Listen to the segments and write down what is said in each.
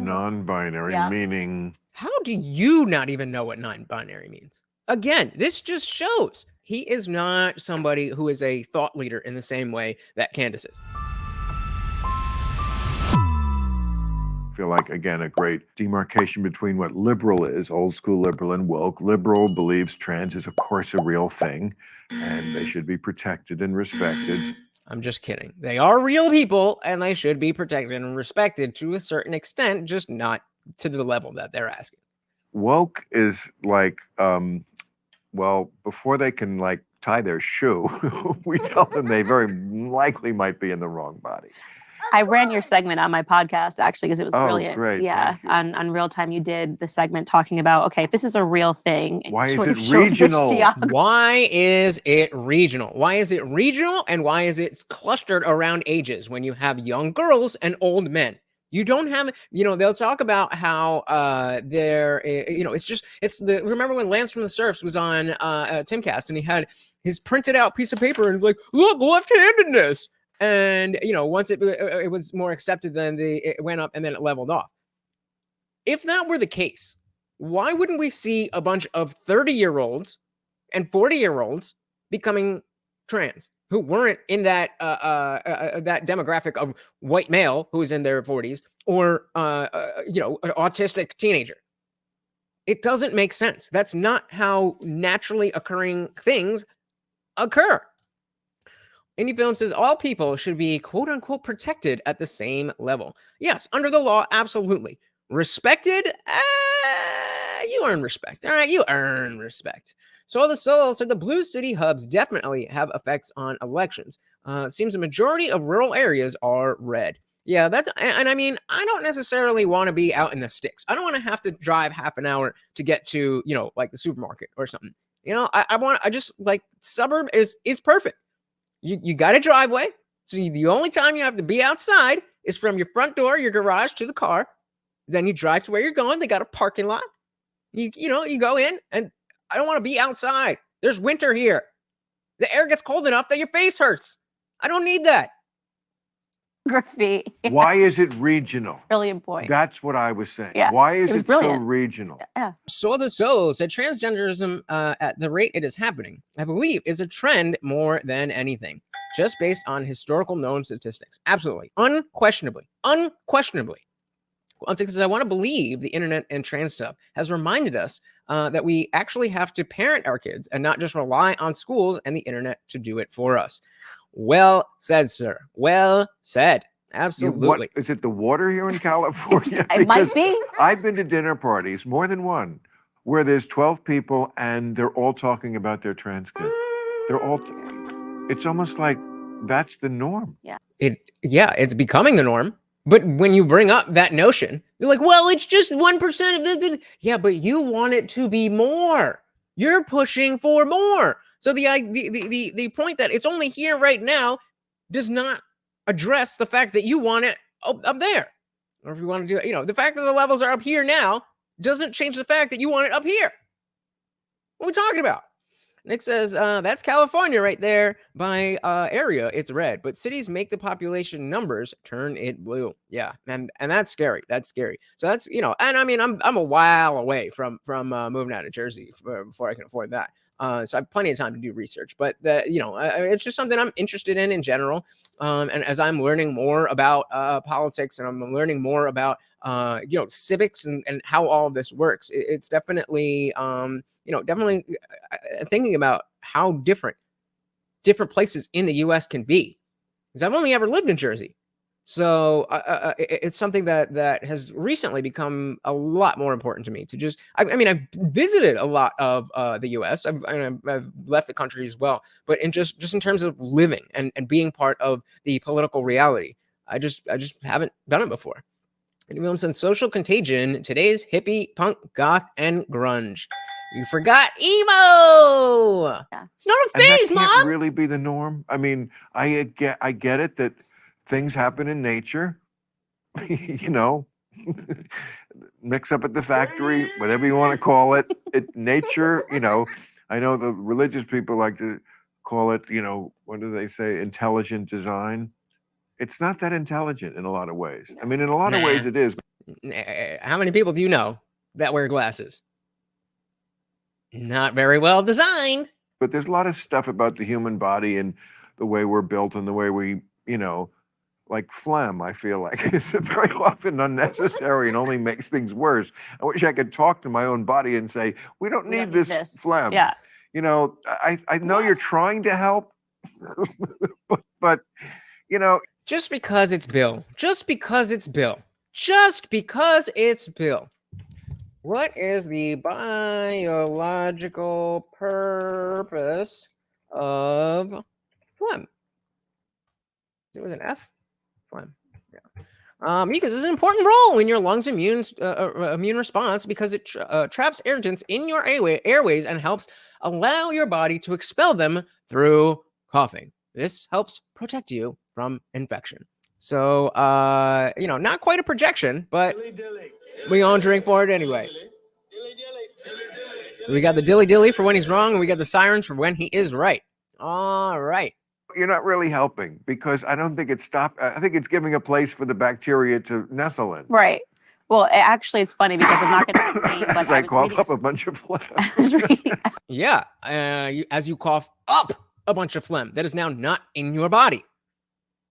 non-binary, meaning... How do you not even know what non-binary means? Again, this just shows he is not somebody who is a thought leader in the same way that Candace is. I feel like, again, a great demarcation between what liberal is, old school liberal, and woke. Liberal believes trans is, of course, a real thing, and they should be protected and respected. I'm just kidding. They are real people, and they should be protected and respected to a certain extent, just not to the level that they're asking. Woke is like, well, before they can like tie their shoe, we tell them they very likely might be in the wrong body. I ran your segment on my podcast, actually, because it was brilliant. Great. Yeah, on Real Time, you did the segment talking about, okay, if this is a real thing. Why is it regional? Why is it regional? Why is it regional? And why is it clustered around ages when you have young girls and old men? You don't have, they'll talk about how remember when Lance from the Surfs was on Timcast and he had his printed out piece of paper and like, look, left-handedness. And, once it was more accepted, then it went up and then it leveled off. If that were the case, why wouldn't we see a bunch of 30-year-olds and 40-year-olds becoming trans who weren't in that that demographic of white male who is in their 40s or, an autistic teenager? It doesn't make sense. That's not how naturally occurring things occur. Indie Film says all people should be quote unquote protected at the same level. Yes, under the law, absolutely. Respected? You earn respect. All right, you earn respect. So the Soul said the blue city hubs definitely have effects on elections. Seems the majority of rural areas are red. Yeah, and I mean, I don't necessarily want to be out in the sticks. I don't want to have to drive half an hour to get to, like the supermarket or something. I just like suburb is perfect. You got a driveway, so the only time you have to be outside is from your front door, your garage, to the car. Then you drive to where you're going. They got a parking lot. You go in, and I don't want to be outside. There's winter here. The air gets cold enough that your face hurts. I don't need that. Graffiti. Why is it regional? Brilliant point. That's what I was saying. Yeah, why is it so regional? Yeah. So the Soul said transgenderism at the rate it is happening, I believe, is a trend more than anything, just based on historical known statistics. Absolutely. Unquestionably. Quantic says, I want to believe the internet and trans stuff has reminded us that we actually have to parent our kids and not just rely on schools and the internet to do it for us. Well said, sir. Well said. Absolutely. Is it the water here in California? It might be. I've been to dinner parties, more than one, where there's 12 people and they're all talking about their trans kid. It's almost like that's the norm. Yeah. It's becoming the norm. But when you bring up that notion, they're like, well, it's just 1% of the. Yeah, but you want it to be more. You're pushing for more. So the point that it's only here right now does not address the fact that you want it up there. Or if you want to do, the fact that the levels are up here now doesn't change the fact that you want it up here. What are we talking about? Nick says, that's California right there. By area, it's red. But cities make the population numbers turn it blue. Yeah, and that's scary. That's scary. So that's, and I mean, I'm a while away from moving out of Jersey before I can afford that. So I have plenty of time to do research. But, it's just something I'm interested in general. And as I'm learning more about politics and I'm learning more about, civics and how all of this works, it's definitely, definitely thinking about how different places in the U.S. can be. Because I've only ever lived in Jersey. So it's something that has recently become a lot more important to me to just, I've visited a lot of the U.S. I've left the country as well, but in just in terms of living and being part of the political reality, I just haven't done it before. And Williamson, social contagion, today's hippie, punk, goth, and grunge. You forgot emo. Yeah. It's not a phase, Mom. Mom. Really be the norm. I mean, I get it that things happen in nature, mix up at the factory, whatever you want to call it. Nature, I know the religious people like to call it, what do they say? Intelligent design. It's not that intelligent in a lot of ways. I mean, in a lot of ways it is. How many people do you know that wear glasses? Not very well designed. But there's a lot of stuff about the human body and the way we're built and the way we, like phlegm, I feel like is very often unnecessary and only makes things worse. I wish I could talk to my own body and say, we don't need this phlegm. Yeah. I know you're trying to help, but just because it's Bill, just because it's Bill, just because it's Bill. What is the biological purpose of phlegm? Is it with an F? Phlegm. Yeah. Mucus is an important role in your lungs' immune response because it traps irritants in your airways and helps allow your body to expel them through coughing. This helps protect you from infection. So, not quite a projection, but we all drink for it anyway. So we got the dilly dilly for when he's wrong, and we got the sirens for when he is right. All right. You're not really helping because I don't think it's I think it's giving a place for the bacteria to nestle in. Right. Well, actually, it's funny because I'm not going to complain, but I cough up a bunch of phlegm. Yeah. As you cough up a bunch of phlegm that is now not in your body.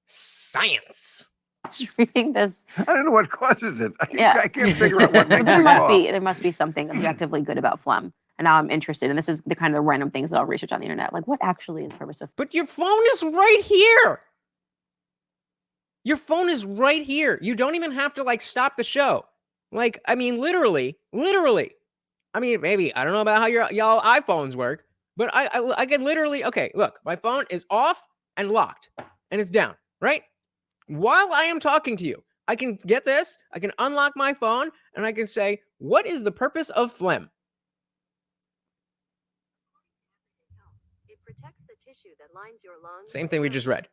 Science. Just reading this. I don't know what causes it. I can't figure out what makes it cough. There must be something objectively good about phlegm. And now I'm interested. And this is the kind of random things that I'll research on the internet. Like, what actually is the purpose of... But your phone is right here. Your phone is right here. You don't even have to, stop the show. Literally. I mean, maybe, I don't know about how y'all iPhones work, but I can literally... Okay, look, my phone is off and locked. And it's down, right? While I am talking to you, I can get this, I can unlock my phone, and I can say, what is the purpose of phlegm? It protects the tissue that lines your lungs. Same thing we just read.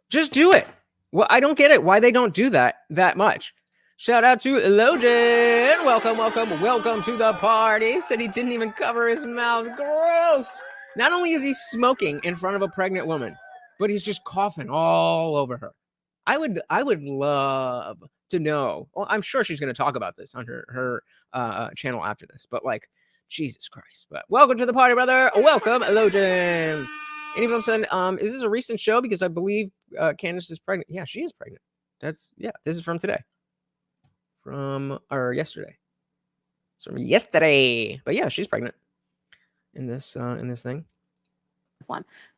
Just do it. Well, I don't get it why they don't do that much. Shout out to Logan. Welcome to the party. Said he didn't even cover his mouth. Gross. Not only is he smoking in front of a pregnant woman, but he's just coughing all over her. I would love to know. Well, I'm sure she's going to talk about this on her channel after this. But Jesus Christ! But welcome to the party, brother. Welcome, Logan. Any of them said, "Is this a recent show?" Because I believe Candace is pregnant. Yeah, she is pregnant. This is from today, or yesterday. It's from yesterday. But yeah, she's pregnant in this thing.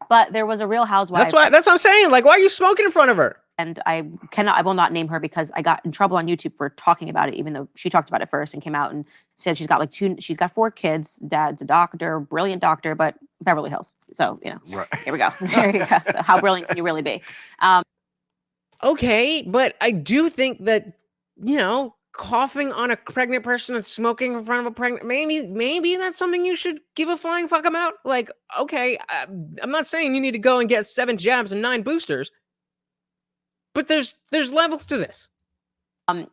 But there was a Real Housewife. That's what I'm saying. Why are you smoking in front of her? And I will not name her because I got in trouble on YouTube for talking about it, even though she talked about it first and came out and said she's got she's got 4 kids. Dad's a doctor, brilliant doctor, but Beverly Hills. So, right. Here we go. There you go. So how brilliant can you really be? Okay, but I do think that, coughing on a pregnant person and smoking in front of a pregnant, maybe that's something you should give a flying fuck about. Okay, I'm not saying you need to go and get 7 jabs and 9 boosters, but there's levels to this.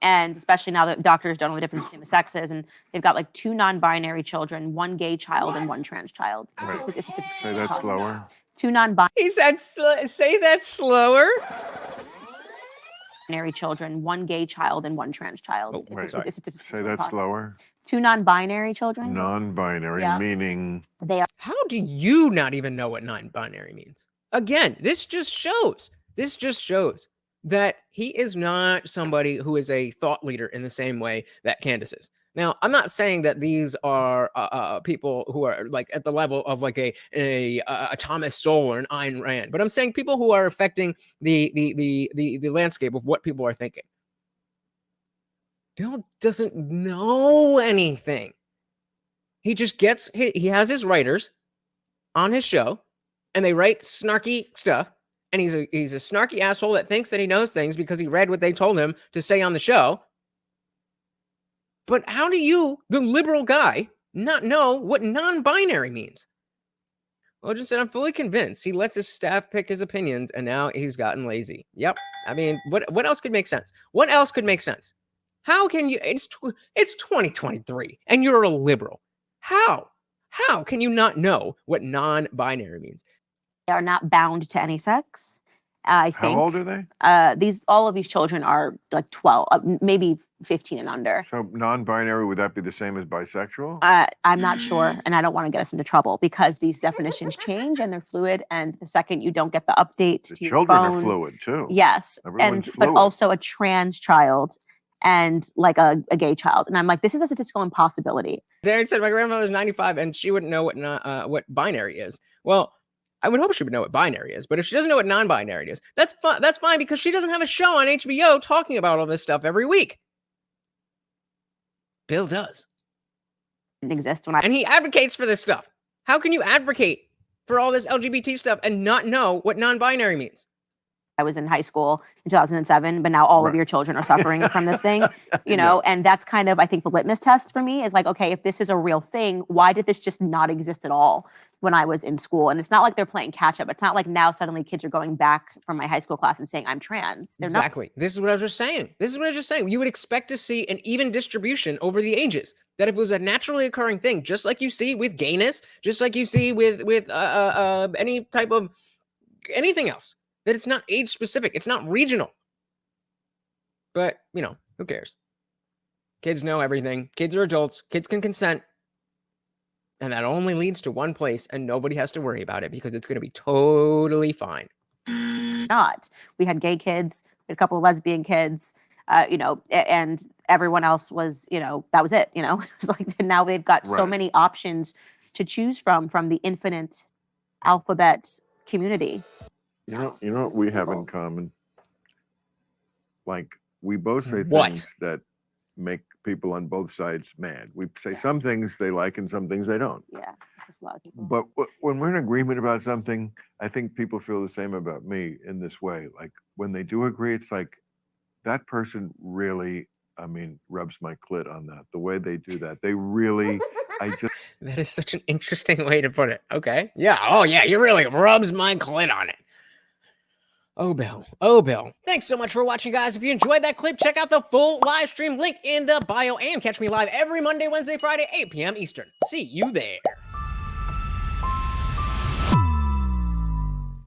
And especially now that doctors don't know the difference between the sexes, and they've got 2 non-binary children, 1 gay child and 1 trans child. Right. Say that slower. 2 non-binary. He said, say that slower. Children, 1 gay child and 1 trans child. Oh, right. Say that slower. 2 non-binary children. Non-binary, meaning they are. How do you not even know what non-binary means? Again, this just shows that he is not somebody who is a thought leader in the same way that Candace is. Now, I'm not saying that these are people who are at the level of a Thomas Sowell or an Ayn Rand, but I'm saying people who are affecting the landscape of what people are thinking. Bill doesn't know anything. He just he has his writers on his show, and they write snarky stuff. And he's a snarky asshole that thinks that he knows things because he read what they told him to say on the show. But how do you, the liberal guy, not know what non-binary means? Logan said, I'm fully convinced he lets his staff pick his opinions, and now he's gotten lazy. Yep. I mean, what else could make sense? What else could make sense? How can you, it's 2023, and you're a liberal. How can you not know what non-binary means? They are not bound to any sex, I How think old are they? all of these children are like 12, maybe 15 and under. So non-binary, would that be the same as bisexual? I'm not sure, and I don't want to get us into trouble because these definitions change and they're fluid. And the second you don't get the update The to your children phone, are fluid too. yes, Everyone's but fluid. also a trans child and like a gay child, and I'm like, this is a statistical impossibility. Darren said my grandmother's 95 and she wouldn't know what binary is. Well, I would hope she would know what binary is, but if she doesn't know what non-binary is, that's fine. That's fine because she doesn't have a show on HBO talking about all this stuff every week. Bill does, Didn't exist when I and he advocates for this stuff. How can you advocate for all this LGBT stuff and not know what non-binary means? was in high school in 2007, but now all Right. of your children are suffering from this thing, you know, and that's kind of, I think, the litmus test for me is like, okay, if this is a real thing, why did this just not exist at all when I was in school? And it's not like they're playing catch up. It's not like now suddenly kids are going back from my high school class and saying I'm trans. They're not. Exactly. This is what I was just saying. You would expect to see an even distribution over the ages. That if it was a naturally occurring thing, just like you see with gayness, just like you see with any type of anything else, that it's not age specific, it's not regional. But you know, who cares? Kids know everything. Kids are adults. Kids can consent. And that only leads to one place, and nobody has to worry about it because it's going to be totally fine. Not. We had gay kids, we had a couple of lesbian kids, you know, and everyone else was, you know, that was it. You know, it was like now they've got so Right. many options to choose from the infinite alphabet community. You know what we have in common? Like we both say What? things that make people on both sides mad. We say some things they like and some things they don't. Yeah, just a lot of people. But when we're in agreement about something, I think people feel the same about me in this way. Like when they do agree, it's like that person really, I mean, rubs my clit on that. The way they do that, they really, That is such an interesting way to put it. Okay. Yeah. Oh, yeah. You really rubs my clit on it. Oh, Bill. Oh, Bill. Thanks so much for watching, guys. If you enjoyed that clip, check out the full live stream link in the bio and catch me live every Monday, Wednesday, Friday, 8 p.m. Eastern. See you there.